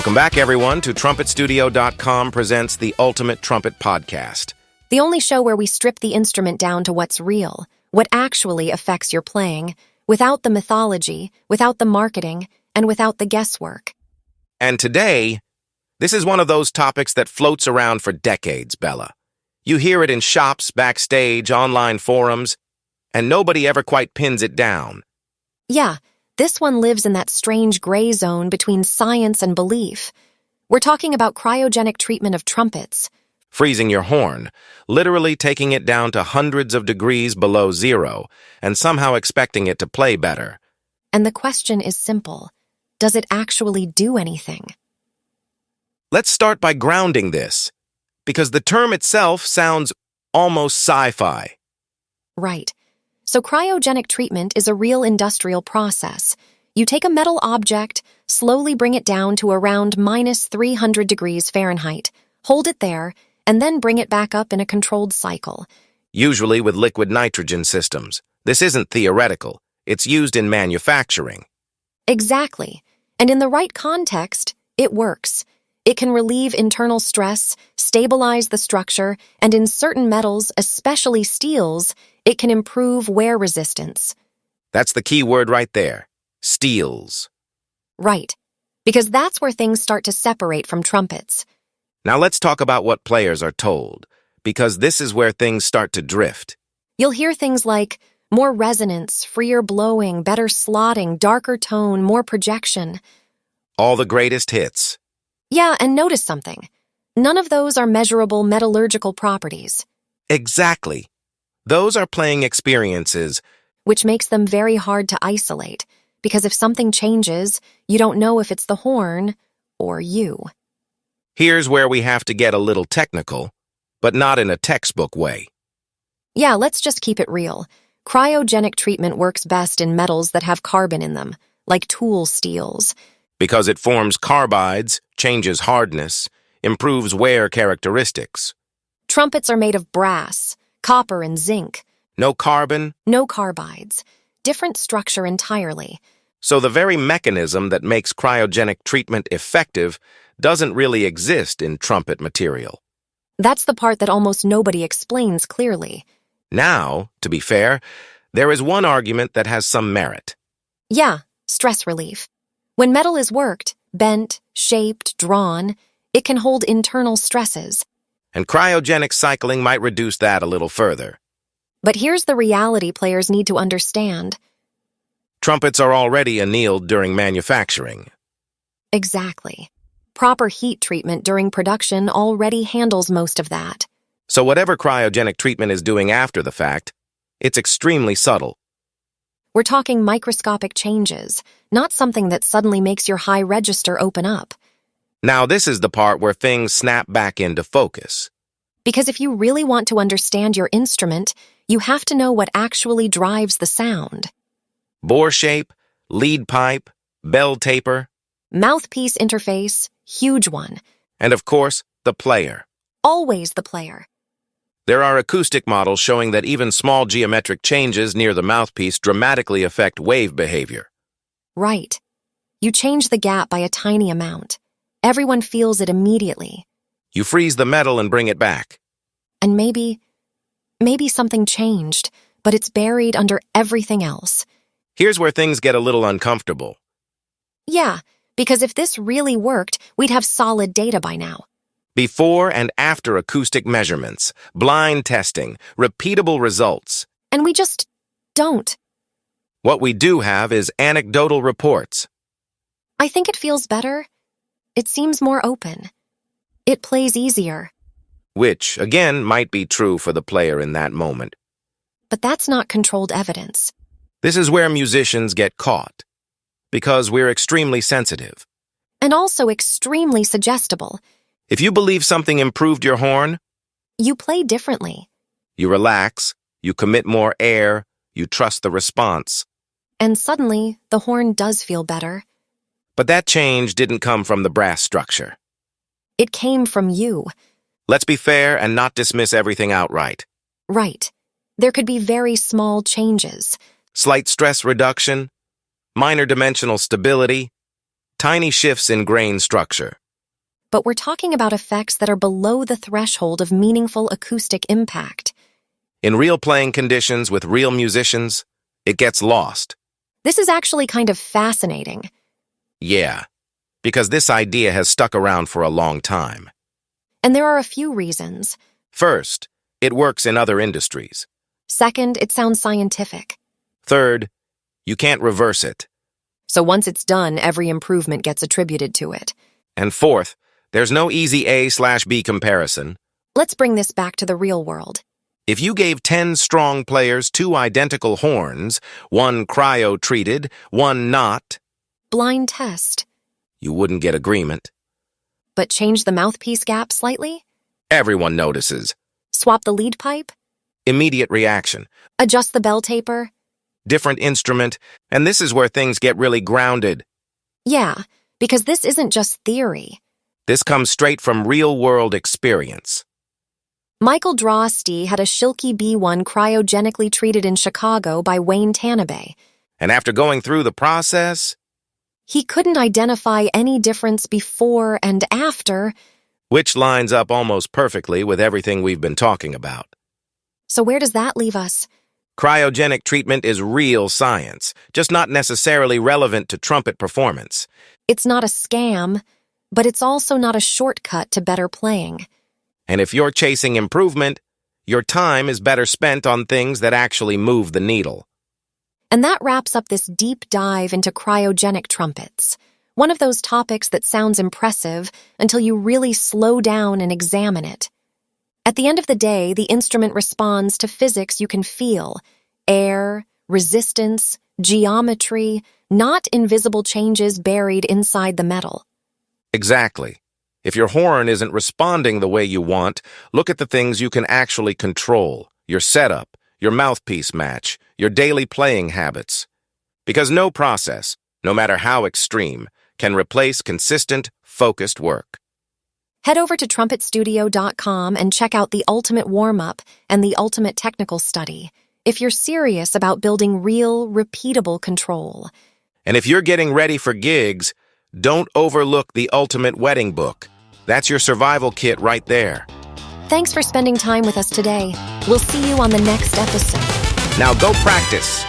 Welcome back, everyone, to TrumpetStudio.com presents the Ultimate Trumpet Podcast. The only show where we strip the instrument down to what's real, what actually affects your playing, without the mythology, without the marketing, and without the guesswork. And today, this is one of those topics that floats around for decades, Bella. You hear it in shops, backstage, online forums, and nobody ever quite pins it down. Yeah, this one lives in that strange gray zone between science and belief. We're talking about cryogenic treatment of trumpets. Freezing your horn, literally taking it down to hundreds of degrees below zero, and somehow expecting it to play better. And the question is simple. Does it actually do anything? Let's start by grounding this, because the term itself sounds almost sci-fi. Right. So cryogenic treatment is a real industrial process. You take a metal object, slowly bring it down to around minus 300 degrees Fahrenheit, hold it there, and then bring it back up in a controlled cycle. Usually with liquid nitrogen systems. This isn't theoretical. It's used in manufacturing. Exactly. And in the right context, it works. It can relieve internal stress, stabilize the structure, and in certain metals, especially steels, it can improve wear resistance. That's the key word right there. Steels. Right. Because that's where things start to separate from trumpets. Now let's talk about what players are told, because this is where things start to drift. You'll hear things like more resonance, freer blowing, better slotting, darker tone, more projection. All the greatest hits. Yeah, and notice something. None of those are measurable metallurgical properties. Exactly. Those are playing experiences. Which makes them very hard to isolate, because if something changes, you don't know if it's the horn or you. Here's where we have to get a little technical, but not in a textbook way. Yeah, let's just keep it real. Cryogenic treatment works best in metals that have carbon in them, like tool steels. Because it forms carbides, changes hardness, improves wear characteristics. Trumpets are made of brass, copper, and zinc. No carbon? No carbides. Different structure entirely. So the very mechanism that makes cryogenic treatment effective doesn't really exist in trumpet material. That's the part that almost nobody explains clearly. Now, to be fair, there is one argument that has some merit. Yeah, stress relief. When metal is worked, bent, shaped, drawn, it can hold internal stresses. And cryogenic cycling might reduce that a little further. But here's the reality players need to understand. Trumpets are already annealed during manufacturing. Exactly. Proper heat treatment during production already handles most of that. So whatever cryogenic treatment is doing after the fact, it's extremely subtle. We're talking microscopic changes, not something that suddenly makes your high register open up. Now this is the part where things snap back into focus. Because if you really want to understand your instrument, you have to know what actually drives the sound. Bore shape, lead pipe, bell taper. Mouthpiece interface, huge one. And of course, the player. Always the player. There are acoustic models showing that even small geometric changes near the mouthpiece dramatically affect wave behavior. Right. You change the gap by a tiny amount. Everyone feels it immediately. You freeze the metal and bring it back. And maybe something changed, but it's buried under everything else. Here's where things get a little uncomfortable. Yeah, because if this really worked, we'd have solid data by now. Before and after acoustic measurements, blind testing, repeatable results. And we just don't. What we do have is anecdotal reports. I think it feels better. It seems more open. It plays easier. Which, again, might be true for the player in that moment. But that's not controlled evidence. This is where musicians get caught. Because we're extremely sensitive. And also extremely suggestible. If you believe something improved your horn, you play differently. You relax, you commit more air, you trust the response. And suddenly, the horn does feel better. But that change didn't come from the brass structure. It came from you. Let's be fair and not dismiss everything outright. Right. There could be very small changes. Slight stress reduction, minor dimensional stability, tiny shifts in grain structure. But we're talking about effects that are below the threshold of meaningful acoustic impact. In real playing conditions with real musicians, it gets lost. This is actually kind of fascinating. Yeah, because this idea has stuck around for a long time. And there are a few reasons. First, it works in other industries. Second, it sounds scientific. Third, you can't reverse it. So once it's done, every improvement gets attributed to it. And fourth, there's no easy A/B comparison. Let's bring this back to the real world. If you gave 10 strong players 2 identical horns, one cryo-treated, one not, Blind test. you wouldn't get agreement. But change the mouthpiece gap slightly? Everyone notices. Swap the lead pipe? Immediate reaction. Adjust the bell taper? Different instrument, and this is where things get really grounded. Yeah, because this isn't just theory. This comes straight from real-world experience. Michael Drosty had a Schilke B1 cryogenically treated in Chicago by Wayne Tanabe. And after going through the process, He couldn't identify any difference before and after. which lines up almost perfectly with everything we've been talking about. So where does that leave us? Cryogenic treatment is real science, just not necessarily relevant to trumpet performance. It's not a scam, but it's also not a shortcut to better playing. And if you're chasing improvement, your time is better spent on things that actually move the needle. And that wraps up this deep dive into cryogenic trumpets, one of those topics that sounds impressive until you really slow down and examine it. At the end of the day, the instrument responds to physics you can feel: air, resistance, geometry, not invisible changes buried inside the metal. Exactly. If your horn isn't responding the way you want, look at the things you can actually control: your setup, your mouthpiece match, your daily playing habits. Because no process, no matter how extreme, can replace consistent, focused work. Head over to trumpetstudio.com and check out the Ultimate Warm-Up and the Ultimate Technical Study if you're serious about building real, repeatable control. And if you're getting ready for gigs, don't overlook the Ultimate Wedding Book. That's your survival kit right there. Thanks for spending time with us today. We'll see you on the next episode. Now go practice.